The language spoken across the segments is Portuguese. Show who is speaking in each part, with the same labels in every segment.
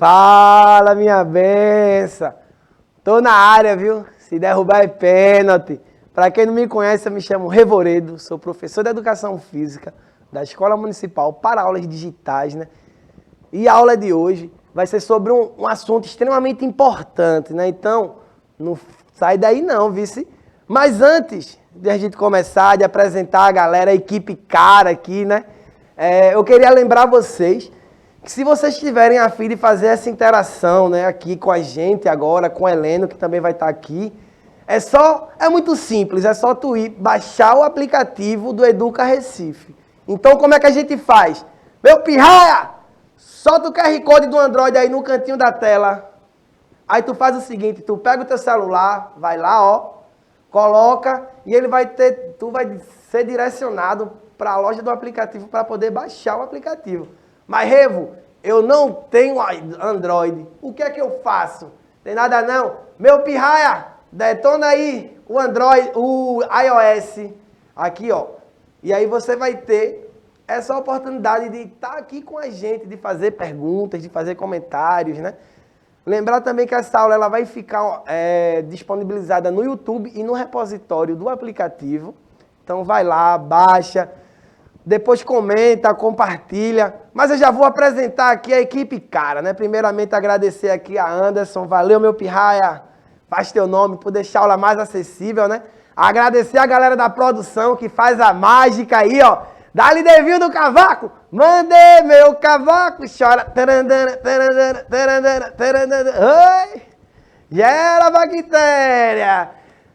Speaker 1: Fala, minha benção. Tô na área, viu? Se derrubar é pênalti. Para quem não me conhece, eu me chamo Revoredo, sou professor de Educação Física da Escola Municipal para Aulas Digitais, né? E a aula de hoje vai ser sobre um assunto extremamente importante, né? Então, não sai daí não, vice. Mas antes de a gente começar, de apresentar a galera, a equipe cara aqui, né? Eu queria lembrar vocês que se vocês tiverem a fim de fazer essa interação, né, aqui com a gente agora, com o Heleno, que também vai estar aqui, é muito simples, é só tu ir baixar o aplicativo do Educa Recife. Então, como é que a gente faz? Meu pirraia, solta o QR Code do Android aí no cantinho da tela. Aí tu faz o seguinte, tu pega o teu celular, vai lá, ó, coloca e ele tu vai ser direcionado para a loja do aplicativo para poder baixar o aplicativo. Mas, Revo, eu não tenho Android. O que é que eu faço? Tem nada não. Meu pirraia, detona aí o Android, o iOS. Aqui, ó. E aí você vai ter essa oportunidade de estar aqui com a gente, de fazer perguntas, de fazer comentários, né? Lembrar também que essa aula ela vai ficar disponibilizada no YouTube e no repositório do aplicativo. Então vai lá, baixa, depois comenta, compartilha. Mas eu já vou apresentar aqui a equipe cara, né? Primeiramente agradecer aqui a Anderson. Valeu, meu pirraia. Faz teu nome por deixar a aula mais acessível, né? Agradecer a galera da produção que faz a mágica aí, ó. Dá-lhe devil do cavaco. Mandei meu cavaco. Chora. Oi. Gera bactéria.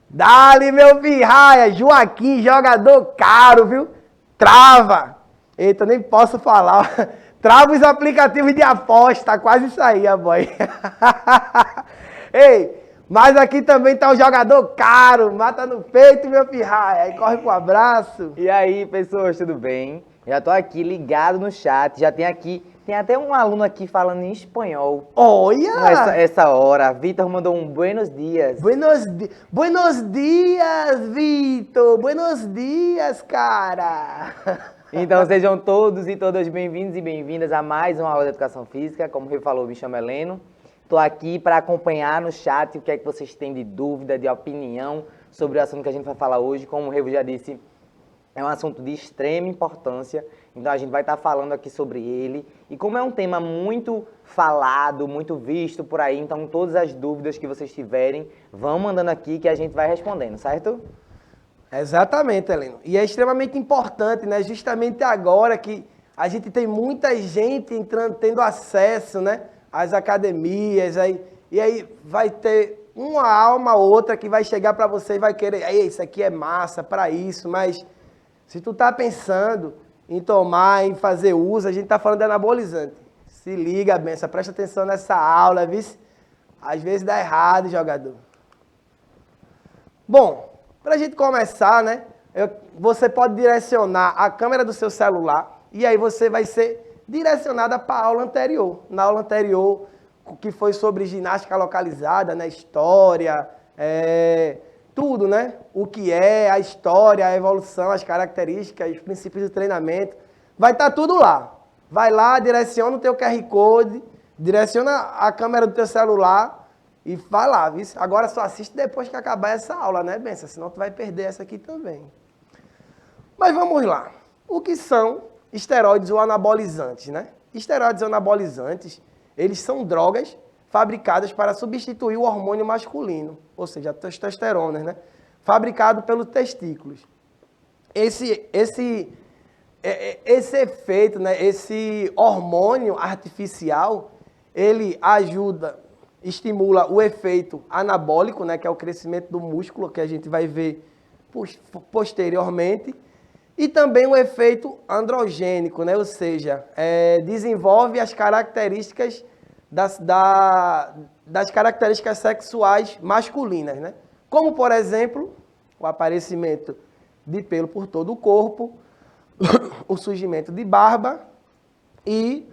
Speaker 1: Dá-lhe meu pirraia. Joaquim, jogador caro, viu? Trava. Eita, nem posso falar. Trava os aplicativos de aposta. Quase isso aí, boy. Ei, mas aqui também tá o jogador caro. Mata no peito, meu pirraia. Aí corre pro abraço.
Speaker 2: E aí, pessoas, tudo bem? Já tô aqui ligado no chat. Já tem até um aluno aqui falando em espanhol.
Speaker 1: Olha!
Speaker 2: Essa hora. Vitor mandou um buenos dias.
Speaker 1: Buenos dias, Vitor. Buenos dias, cara.
Speaker 2: Então sejam todos e todas bem-vindos e bem-vindas a mais uma aula de Educação Física. Como o Rui falou, me chamo Heleno. Estou aqui para acompanhar no chat o que é que vocês têm de dúvida, de opinião sobre o assunto que a gente vai falar hoje. Como o Revo já disse, é um assunto de extrema importância, então a gente vai estar falando aqui sobre ele. E como é um tema muito falado, muito visto por aí, então todas as dúvidas que vocês tiverem, vão mandando aqui que a gente vai respondendo, certo?
Speaker 1: Exatamente, Heleno. E é extremamente importante, né? Justamente agora que a gente tem muita gente tendo acesso, né? Às academias, e aí vai ter uma alma ou outra que vai chegar para você e vai querer, isso aqui é massa para isso, mas se tu tá pensando em tomar, em fazer uso, a gente tá falando de anabolizante. Se liga, benção, presta atenção nessa aula, viu? Às vezes dá errado, jogador. Bom, para a gente começar, né? Você pode direcionar a câmera do seu celular e aí você vai ser direcionada para a aula anterior. Na aula anterior, que foi sobre ginástica localizada, né? História, tudo, né? O que é, a história, a evolução, as características, os princípios do treinamento. Vai estar tudo lá. Vai lá, direciona o teu QR Code, direciona a câmera do teu celular e vai lá, viu? Agora só assiste depois que acabar essa aula, né, Benção? Senão tu vai perder essa aqui também. Mas vamos lá. O que são esteroides ou anabolizantes, né? Esteroides ou anabolizantes, eles são drogas fabricadas para substituir o hormônio masculino, ou seja, a testosterona, né? Fabricado pelos testículos. Esse efeito, né? Esse hormônio artificial, ele estimula o efeito anabólico, né? Que é o crescimento do músculo, que a gente vai ver posteriormente. E também o efeito androgênico, né? Ou seja, desenvolve as características das características sexuais masculinas, né? Como, por exemplo, o aparecimento de pelo por todo o corpo, o surgimento de barba e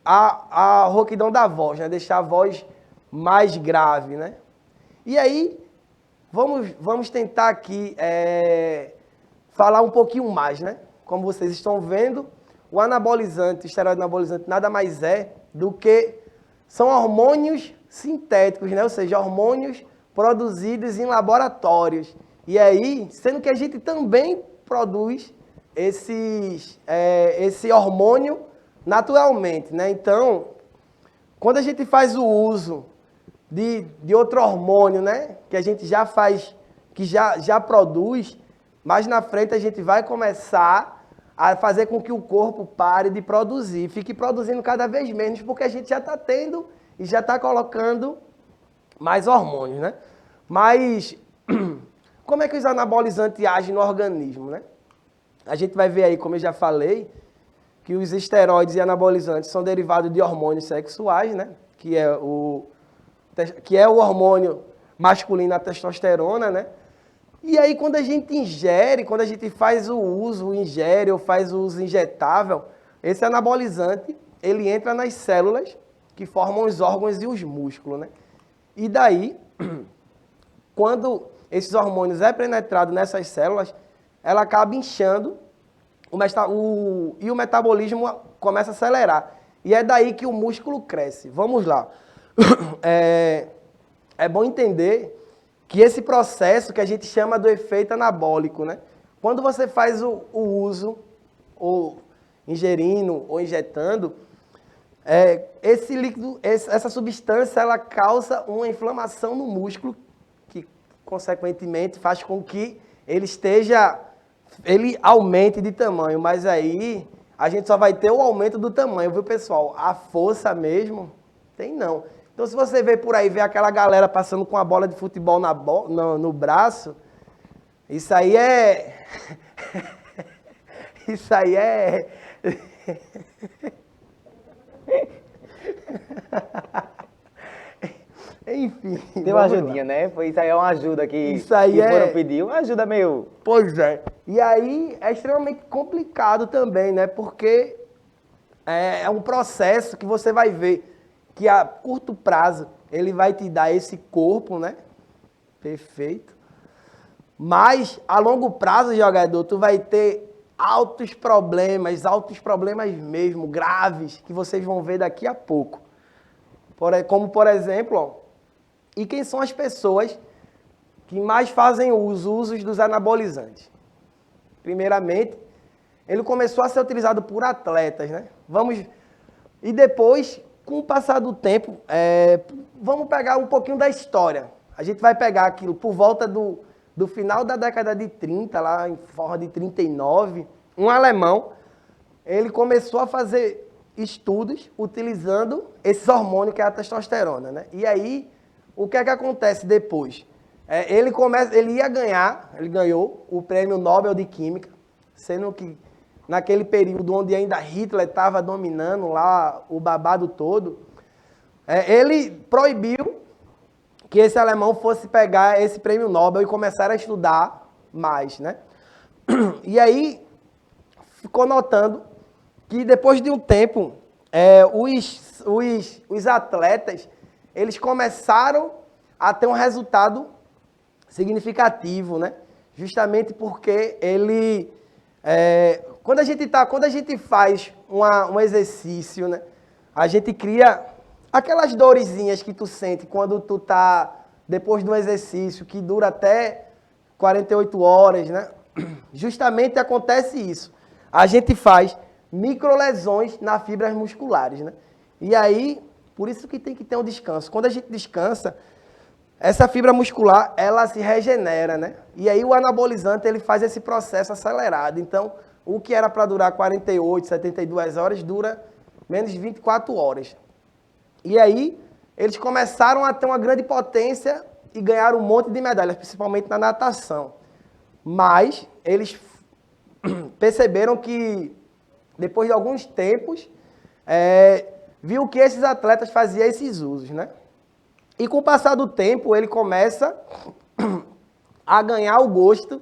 Speaker 1: a rouquidão da voz, né? Deixar a voz mais grave, né? E aí, vamos tentar aqui falar um pouquinho mais, né? Como vocês estão vendo, o esteroide anabolizante nada mais é do que são hormônios sintéticos, né? Ou seja, hormônios produzidos em laboratórios. E aí, sendo que a gente também produz esse hormônio naturalmente, né? Então, quando a gente faz o uso de outro hormônio, né? Que a gente já faz, que já produz, mais na frente a gente vai começar a fazer com que o corpo pare de produzir, fique produzindo cada vez menos, porque a gente já está tendo e já está colocando mais hormônios, né? Mas como é que os anabolizantes agem no organismo, né? A gente vai ver aí, como eu já falei, que os esteroides e anabolizantes são derivados de hormônios sexuais, né? Que é o hormônio masculino, a testosterona, né? E aí, quando a gente ingere, quando a gente faz ingere ou faz o uso injetável, esse anabolizante, ele entra nas células que formam os órgãos e os músculos, né? E daí, quando esses hormônios é penetrado nessas células, ela acaba inchando e o metabolismo começa a acelerar. E é daí que o músculo cresce. Vamos lá. É bom entender que esse processo que a gente chama do efeito anabólico, né? Quando você faz o uso, ou ingerindo, ou injetando, esse líquido, essa substância, ela causa uma inflamação no músculo, que, consequentemente, faz com que ele aumente de tamanho. Mas aí, a gente só vai ter o aumento do tamanho, viu, pessoal? A força mesmo, tem não. Então, se você vê por aí, vê aquela galera passando com a bola de futebol no braço, isso aí é... Isso aí é... Enfim.
Speaker 2: Tem uma ajudinha, né? Isso aí é uma ajuda que foram pedir. Uma ajuda meio...
Speaker 1: Pois é. E aí é extremamente complicado também, né? Porque é um processo que você vai ver que a curto prazo ele vai te dar esse corpo, né? Perfeito. Mas a longo prazo, jogador, tu vai ter altos problemas mesmo, graves, que vocês vão ver daqui a pouco. Como, por exemplo, ó, e quem são as pessoas que mais fazem os usos dos anabolizantes? Primeiramente, ele começou a ser utilizado por atletas, né? E depois, com o passar do tempo, vamos pegar um pouquinho da história. A gente vai pegar aquilo por volta do final da década de 30, lá em forma de 39, um alemão, ele começou a fazer estudos utilizando esse hormônio que é a testosterona, né? E aí, o que é que acontece depois? Ele ganhou o Prêmio Nobel de Química, sendo que naquele período onde ainda Hitler estava dominando lá o babado todo, ele proibiu que esse alemão fosse pegar esse Prêmio Nobel e começar a estudar mais, né? E aí, ficou notando que depois de um tempo, os atletas, eles começaram a ter um resultado significativo, né? Justamente porque quando a gente faz um exercício, né? A gente cria aquelas dorezinhas que tu sente quando tu tá depois de um exercício que dura até 48 horas, né? Justamente acontece isso. A gente faz microlesões nas fibras musculares, né? E aí, por isso que tem que ter um descanso. Quando a gente descansa, essa fibra muscular, ela se regenera, né? E aí o anabolizante, ele faz esse processo acelerado. Então, o que era para durar 48, 72 horas, dura menos de 24 horas. E aí, eles começaram a ter uma grande potência e ganharam um monte de medalhas, principalmente na natação. Mas, eles perceberam que, depois de alguns tempos, viu que esses atletas faziam esses usos, né? E com o passar do tempo, ele começa a ganhar o gosto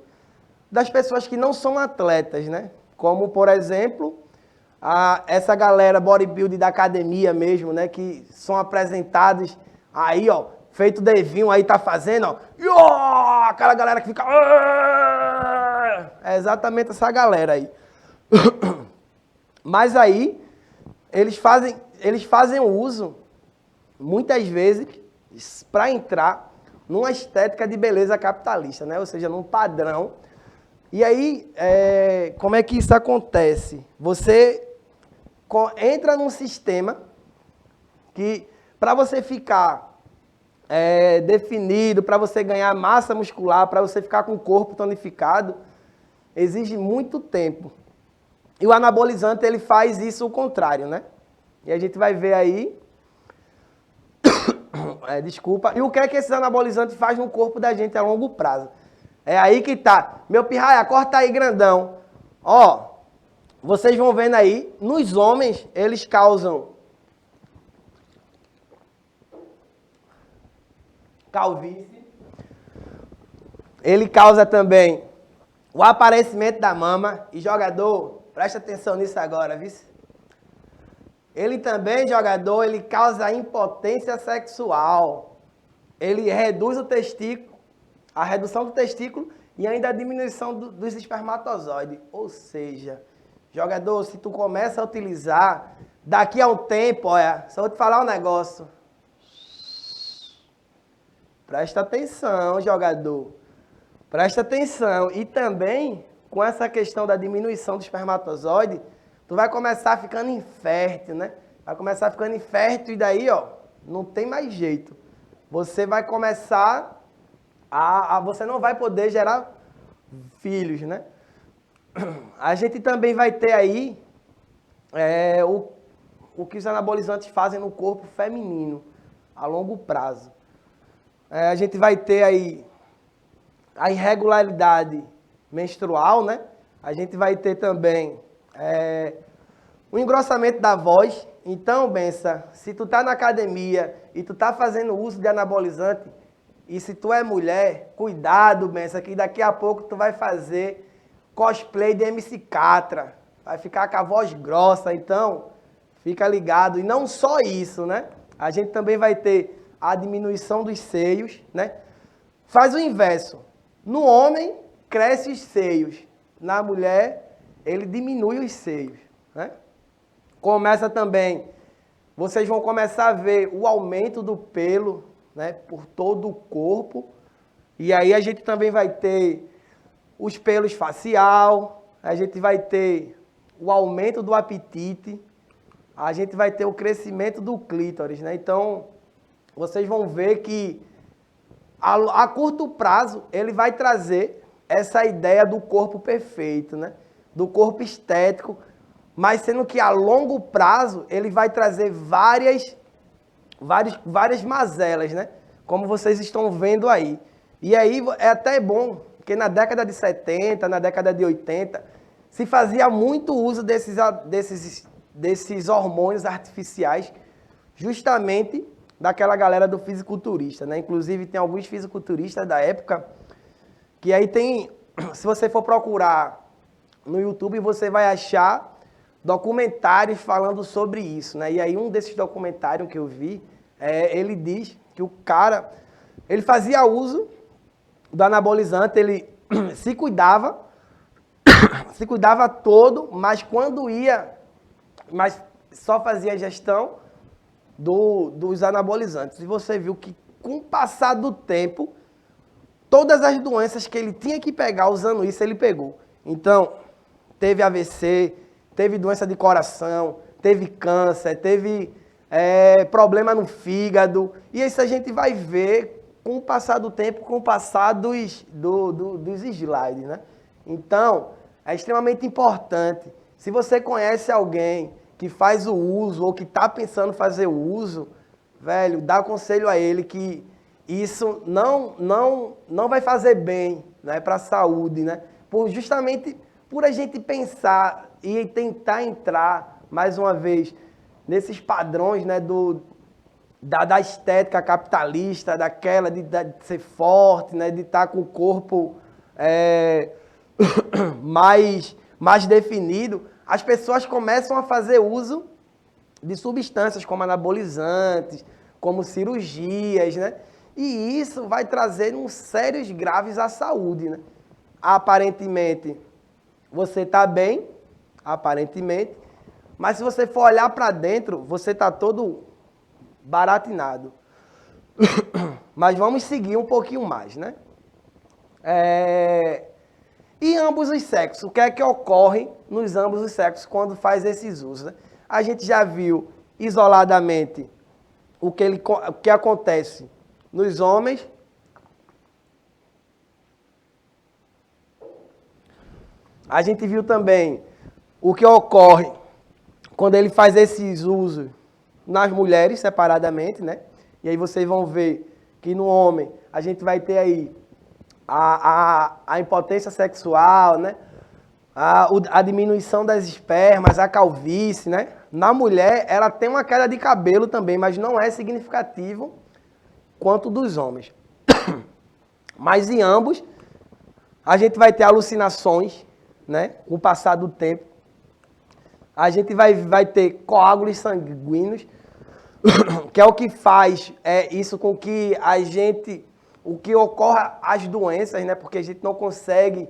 Speaker 1: das pessoas que não são atletas, né? Como, por exemplo, essa galera bodybuilding da academia mesmo, né? Que são apresentados aí, ó, feito Devinho aí tá fazendo, ó. Aquela galera que fica... É exatamente essa galera aí. Mas aí, eles fazem... eles fazem uso, muitas vezes, para entrar numa estética de beleza capitalista, né? Ou seja, num padrão. E aí, como é que isso acontece? Você entra num sistema que, para você ficar definido, para você ganhar massa muscular, para você ficar com o corpo tonificado, exige muito tempo. E o anabolizante, ele faz isso o contrário, né? E a gente vai ver aí... desculpa. E o que é que esses anabolizantes fazem no corpo da gente a longo prazo? É aí que tá. Meu pirraia, corta aí, grandão. Ó, vocês vão vendo aí, nos homens, eles causam calvície. Ele causa também o aparecimento da mama. E jogador, presta atenção nisso agora, viu? Ele também, jogador, ele causa impotência sexual. Ele reduz o testículo, a redução do testículo e ainda a diminuição dos espermatozoides. Ou seja, jogador, se tu começa a utilizar, daqui a um tempo, olha, só vou te falar um negócio. Presta atenção, jogador. Presta atenção. E também, com essa questão da diminuição do espermatozoide, tu vai começar ficando infértil, né? Vai começar ficando infértil e daí, ó, não tem mais jeito. Você vai começar você não vai poder gerar filhos, né? A gente também vai ter aí o que os anabolizantes fazem no corpo feminino a longo prazo. A gente vai ter aí a irregularidade menstrual, né? A gente vai ter também o engrossamento da voz. Então, Bença, se tu tá na academia e tu tá fazendo uso de anabolizante, e se tu é mulher, cuidado, Bença, que daqui a pouco tu vai fazer cosplay de MC Catra. Vai ficar com a voz grossa, então fica ligado. E não só isso, né? A gente também vai ter a diminuição dos seios, né? Faz o inverso. No homem, cresce os seios. Na mulher, ele diminui os seios, né? Começa também, vocês vão começar a ver o aumento do pelo, né, por todo o corpo. E aí a gente também vai ter os pelos facial, a gente vai ter o aumento do apetite, a gente vai ter o crescimento do clítoris, né? Então, vocês vão ver que a curto prazo ele vai trazer essa ideia do corpo perfeito, né? Do corpo estético, mas sendo que a longo prazo ele vai trazer várias mazelas, né? Como vocês estão vendo aí. E aí é até bom, porque na década de 70, na década de 80, se fazia muito uso desses hormônios artificiais, justamente daquela galera do fisiculturista, né? Inclusive tem alguns fisiculturistas da época, que aí tem, se você for procurar no YouTube, você vai achar documentários falando sobre isso, né? E aí um desses documentários que eu vi, ele diz que o cara, ele fazia uso do anabolizante, ele se cuidava todo, mas quando mas só fazia gestão dos anabolizantes. E você viu que com o passar do tempo, todas as doenças que ele tinha que pegar usando isso, ele pegou. Então, teve AVC, teve doença de coração, teve câncer, teve problema no fígado. E isso a gente vai ver com o passar do tempo, com o passar dos slides, né? Então, é extremamente importante. Se você conhece alguém que faz o uso ou que está pensando em fazer o uso, velho, dá conselho a ele que isso não vai fazer bem, né, para a saúde, né? Justamente por a gente pensar e tentar entrar, mais uma vez, nesses padrões, né, da estética capitalista, daquela de ser forte, né, de estar com o corpo mais definido, as pessoas começam a fazer uso de substâncias como anabolizantes, como cirurgias, né? E isso vai trazer uns sérios graves à saúde, né? Aparentemente, você está bem, aparentemente, Mas se você for olhar para dentro, você tá todo baratinado. Mas vamos seguir um pouquinho mais, né? E ambos os sexos, o que é que ocorre nos ambos os sexos quando faz esses usos, né? A gente já viu isoladamente o que acontece nos homens. A gente viu também o que ocorre quando ele faz esses usos nas mulheres separadamente, né? E aí vocês vão ver que no homem a gente vai ter aí a impotência sexual, né? A diminuição das espermas, a calvície, né? Na mulher, ela tem uma queda de cabelo também, mas não é significativo quanto dos homens. Mas em ambos, a gente vai ter alucinações, né? Com o passar do tempo. A gente vai ter coágulos sanguíneos, que é o que faz isso com que o que ocorra as doenças, né? Porque a gente não consegue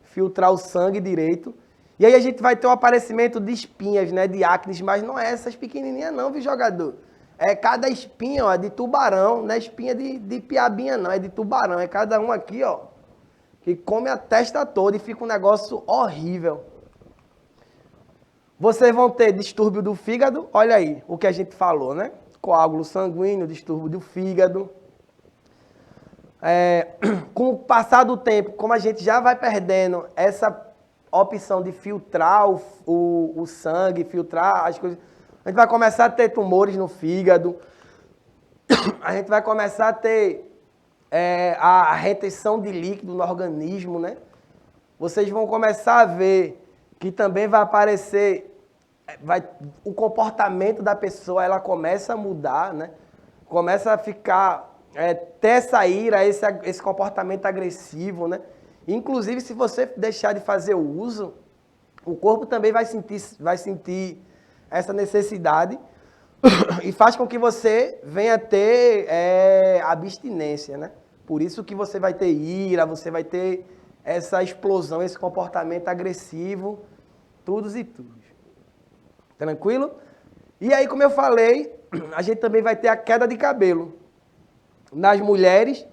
Speaker 1: filtrar o sangue direito. E aí a gente vai ter o aparecimento de espinhas, né? De acnes, mas não é essas pequenininhas não, viu, jogador? É cada espinha, ó, de tubarão, não é espinha de piabinha não, é de tubarão. É cada um aqui, ó, que come a testa toda e fica um negócio horrível. Vocês vão ter distúrbio do fígado, olha aí o que a gente falou, né? Coágulo sanguíneo, distúrbio do fígado. Com o passar do tempo, como a gente já vai perdendo essa opção de filtrar o sangue, filtrar as coisas, a gente vai começar a ter tumores no fígado, a gente vai começar a ter a retenção de líquido no organismo, né? Vocês vão começar a ver que também vai aparecer, o comportamento da pessoa, ela começa a mudar, né? Começa a ficar, ter essa ira, esse comportamento agressivo, né? Inclusive, se você deixar de fazer o uso, o corpo também vai sentir essa necessidade e faz com que você venha ter abstinência, né? Por isso que você vai ter ira, você vai ter essa explosão, esse comportamento agressivo, todos e todos. Tranquilo? E aí, como eu falei, a gente também vai ter a queda de cabelo. Nas mulheres,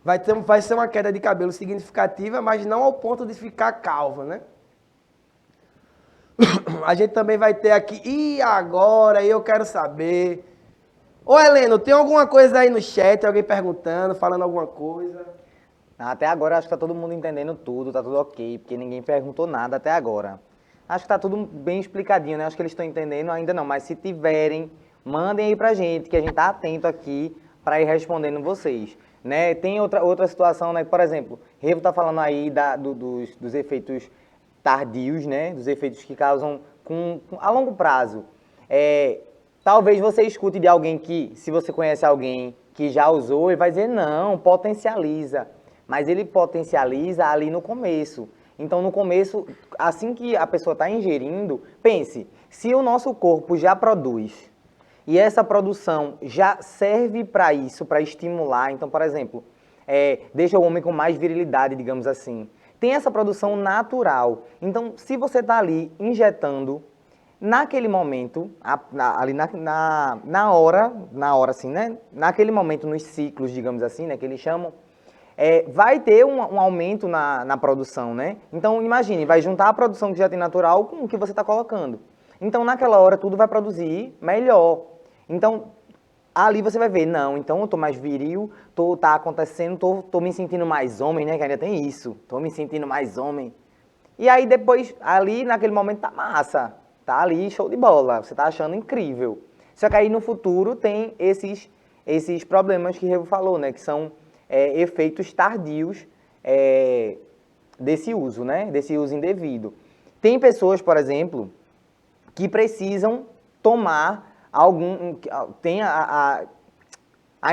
Speaker 1: vai ser uma queda de cabelo significativa, mas não ao ponto de ficar calva, né? A gente também vai ter aqui, e agora eu quero saber... Ô Heleno, tem alguma coisa aí no chat, alguém perguntando, falando alguma coisa?
Speaker 2: Até agora acho que tá todo mundo entendendo tudo, tá tudo ok, porque ninguém perguntou nada até agora. Acho que tá tudo bem explicadinho, né? Acho que eles estão entendendo ainda não, mas se tiverem, mandem aí pra gente, que a gente tá atento aqui para ir respondendo vocês. Né? Tem outra situação, né? Por exemplo, Revo tá falando aí dos efeitos tardios, né? Dos efeitos que causam a longo prazo. Talvez você escute de alguém que, se você conhece alguém que já usou, ele vai dizer, não, potencializa. Mas ele potencializa ali no começo. Então, no começo, assim que a pessoa está ingerindo, pense, se o nosso corpo já produz, e essa produção já serve para isso, para estimular, então, por exemplo, deixa o homem com mais virilidade, digamos assim. Tem essa produção natural. Então, se você está ali injetando, naquele momento, ali na hora assim, né? Naquele momento, nos ciclos, digamos assim, né? Que eles chamam, vai ter um aumento na produção, né? Então, imagine, vai juntar a produção que já tem natural com o que você está colocando. Então, naquela hora, tudo vai produzir melhor. Então, ali você vai ver, não, então eu tô mais viril, tá acontecendo, tô me sentindo mais homem, né? Que ainda tem isso, tô me sentindo mais homem. E aí, depois, ali, naquele momento, tá massa. Tá ali, show de bola, você tá achando incrível. Só que aí, no futuro, tem esses problemas que o Revo falou, né? Que são efeitos tardios desse uso, né? Desse uso indevido. Tem pessoas, por exemplo, que precisam tomar tem a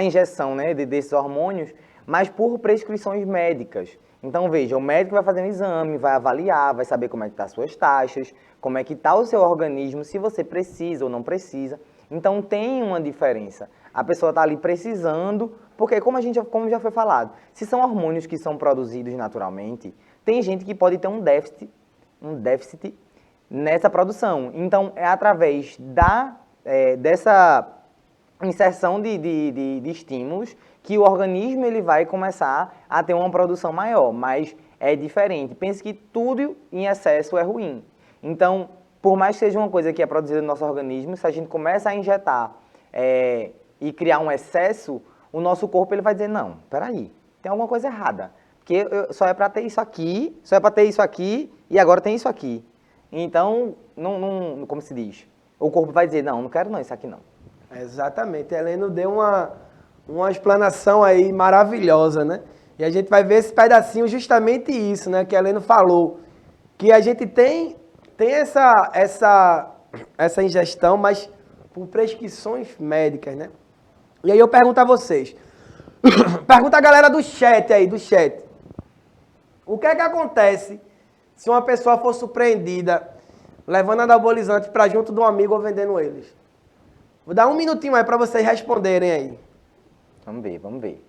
Speaker 2: injeção, né, desses hormônios, mas por prescrições médicas. Então, veja, o médico vai fazer um exame, vai avaliar, vai saber como é que estão as suas taxas, como é que está o seu organismo, se você precisa ou não precisa. Então, tem uma diferença. A pessoa está ali precisando, porque como já foi falado, se são hormônios que são produzidos naturalmente, tem gente que pode ter um déficit nessa produção. Então, é através dessa inserção de estímulos que o organismo ele vai começar a ter uma produção maior, mas é diferente. Pense que tudo em excesso é ruim. Então, por mais que seja uma coisa que é produzida no nosso organismo, se a gente começa a injetar e criar um excesso, o nosso corpo ele vai dizer, não, peraí, tem alguma coisa errada. Porque só é para ter isso aqui, só é para ter isso aqui, e agora tem isso aqui. Então, como se diz? O corpo vai dizer, não quero não, isso aqui não.
Speaker 1: Exatamente. A Heleno deu uma explanação aí maravilhosa, né? E a gente vai ver esse pedacinho justamente isso, né? Que a Heleno falou. Que a gente tem essa ingestão, mas por prescrições médicas, né? E aí eu pergunto a vocês. Pergunta a galera do chat aí, do chat. O que é que acontece se uma pessoa for surpreendida levando anabolizante para junto de um amigo ou vendendo eles? Vou dar um minutinho aí para vocês responderem aí.
Speaker 2: Vamos ver.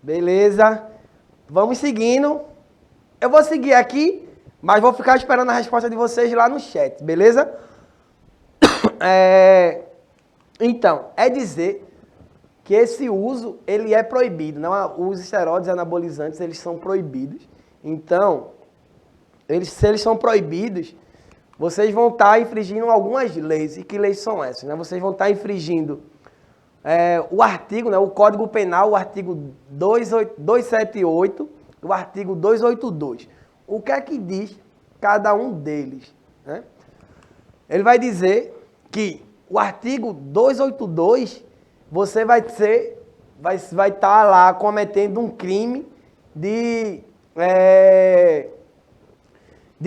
Speaker 1: Beleza. Vamos seguindo. Eu vou seguir aqui, mas vou ficar esperando a resposta de vocês lá no chat, beleza? Então, é dizer que esse uso, ele é proibido. Não, os esteroides anabolizantes, eles são proibidos. Então, se eles são proibidos, vocês vão estar infringindo algumas leis. E que leis são essas? Né? Vocês vão estar infringindo o artigo, né, o Código Penal, o artigo 278 e o artigo 282. O que é que diz cada um deles? Né? Ele vai dizer que o artigo 282, você vai estar lá cometendo um crime de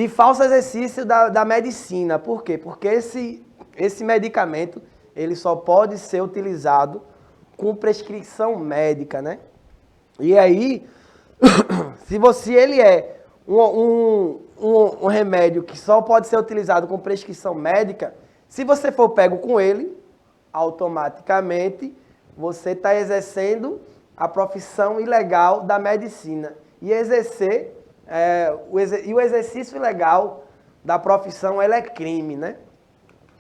Speaker 1: falso exercício da medicina. Por quê? Porque esse medicamento, ele só pode ser utilizado com prescrição médica, né? E aí, se ele é um remédio que só pode ser utilizado com prescrição médica, se você for pego com ele, automaticamente você está exercendo a profissão ilegal da medicina. E o exercício ilegal da profissão, ela é crime, né?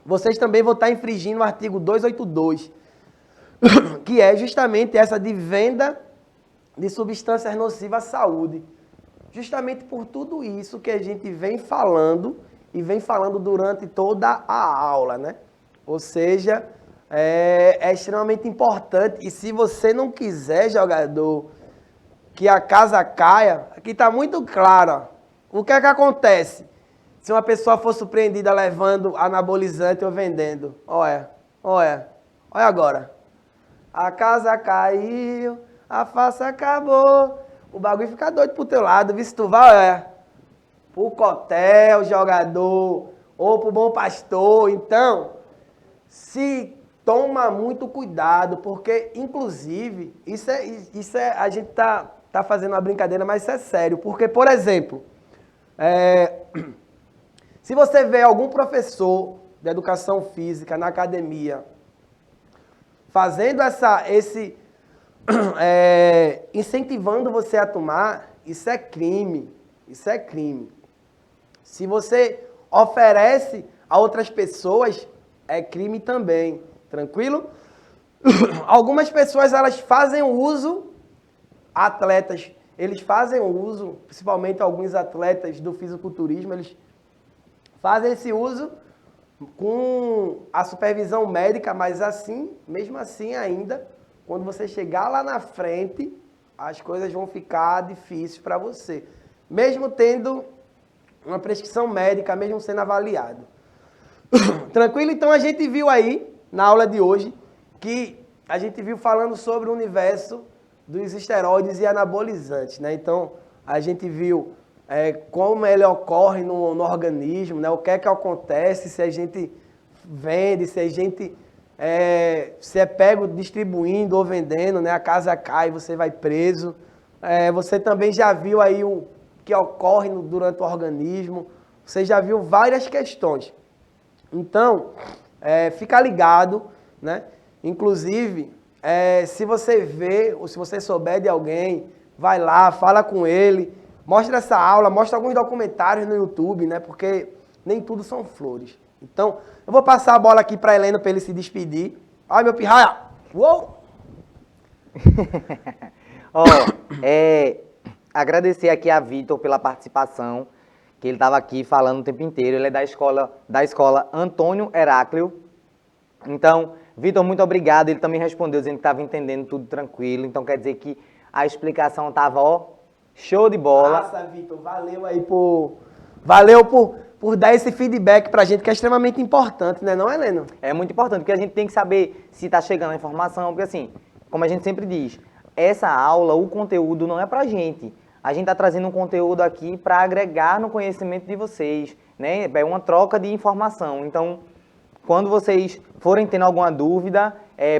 Speaker 1: Vocês também vão estar infringindo o artigo 282, que é justamente essa de venda de substâncias nocivas à saúde. Justamente por tudo isso que a gente vem falando e vem falando durante toda a aula, né? Ou seja, é extremamente importante. E se você não quiser, jogador, que a casa caia, aqui está muito claro. O que é que acontece se uma pessoa for surpreendida levando anabolizante ou vendendo? Olha agora. A casa caiu, a face acabou. O bagulho fica doido pro teu lado, viu? Se tu vai, pro cotel, jogador, ou pro bom pastor. Então, se toma muito cuidado, porque, inclusive, isso é a gente tá fazendo uma brincadeira, mas isso é sério. Porque, por exemplo, se você vê algum professor de educação física na academia fazendo incentivando você a tomar, isso é crime. Isso é crime. Se você oferece a outras pessoas, é crime também. Tranquilo? Algumas pessoas, elas fazem uso, atletas, eles fazem uso, principalmente alguns atletas do fisiculturismo, eles fazem esse uso com a supervisão médica, mas mesmo assim ainda, quando você chegar lá na frente, as coisas vão ficar difíceis para você. Mesmo tendo uma prescrição médica, mesmo sendo avaliado. Tranquilo? Então a gente viu aí, na aula de hoje, que a gente viu falando sobre o universo dos esteroides e anabolizantes, né? Então a gente viu como ele ocorre no organismo, né? O que é que acontece se a gente vende, se a gente se é pego distribuindo ou vendendo, né? A casa cai, você vai preso. Você também já viu aí o que ocorre durante o organismo. Você já viu várias questões. Então, fica ligado, né? Inclusive, se você vê ou se você souber de alguém, vai lá, fala com ele, mostra essa aula, mostra alguns documentários no YouTube, né? Porque nem tudo são flores. Então, eu vou passar a bola aqui para Heleno para ele se despedir. Ai, meu pirraia! Uou!
Speaker 2: Ó, agradecer aqui a Vitor pela participação, que ele estava aqui falando o tempo inteiro. Ele é da escola Antônio Heráclio. Então, Vitor, muito obrigado. Ele também respondeu dizendo que estava entendendo tudo tranquilo. Então, quer dizer que a explicação estava, ó, show de bola.
Speaker 1: Nossa, Vitor, valeu aí por dar esse feedback pra gente, que é extremamente importante, né, não, Heleno?
Speaker 2: É muito importante, porque a gente tem que saber se está chegando a informação, porque assim, como a gente sempre diz, essa aula, o conteúdo não é pra gente. A gente está trazendo um conteúdo aqui para agregar no conhecimento de vocês, né? É uma troca de informação. Então, quando vocês forem tendo alguma dúvida,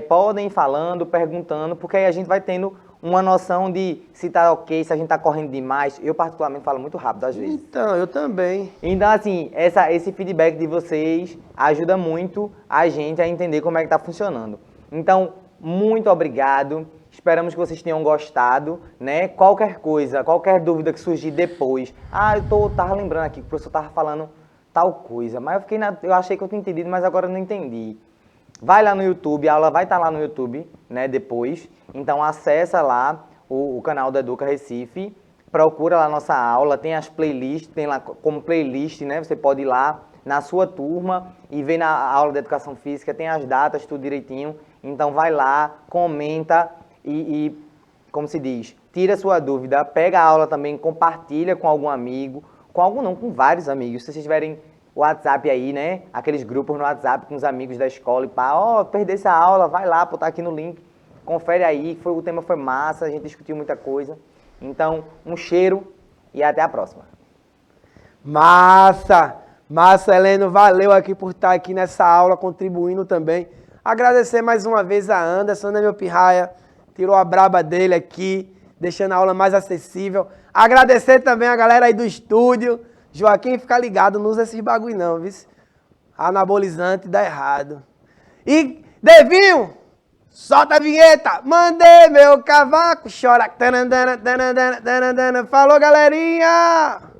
Speaker 2: podem ir falando, perguntando, porque aí a gente vai tendo uma noção de se tá ok, se a gente tá correndo demais. Eu, particularmente, falo muito rápido às vezes.
Speaker 1: Então, eu também.
Speaker 2: Então, assim, esse feedback de vocês ajuda muito a gente a entender como é que tá funcionando. Então, muito obrigado. Esperamos que vocês tenham gostado, né? Qualquer coisa, qualquer dúvida que surgir depois. Tava lembrando aqui que o professor tava falando tal coisa, mas eu achei que eu tinha entendido, mas agora eu não entendi. Vai lá no YouTube, a aula vai estar lá no YouTube, né, depois. Então acessa lá o canal da Educa Recife, procura lá a nossa aula, tem as playlists, tem lá como playlist, né? Você pode ir lá na sua turma e ver na aula de Educação Física, tem as datas, tudo direitinho. Então vai lá, comenta e como se diz, tira a sua dúvida, pega a aula também, compartilha com algum amigo, com vários amigos. Se vocês tiverem WhatsApp aí, né? Aqueles grupos no WhatsApp com os amigos da escola e pá, perder essa aula, vai lá, botar aqui no link, confere aí, o tema foi massa, a gente discutiu muita coisa. Então, um cheiro e até a próxima.
Speaker 1: Massa! Massa, Heleno, valeu aqui por estar aqui nessa aula, contribuindo também. Agradecer mais uma vez a Anderson, né, meu pirraia? Tirou a braba dele aqui, deixando a aula mais acessível. Agradecer também a galera aí do estúdio. Joaquim, fica ligado, não usa esses bagulho não, viu? Anabolizante dá errado. E, Devinho, solta a vinheta. Mandei meu cavaco, chora. Falou, galerinha!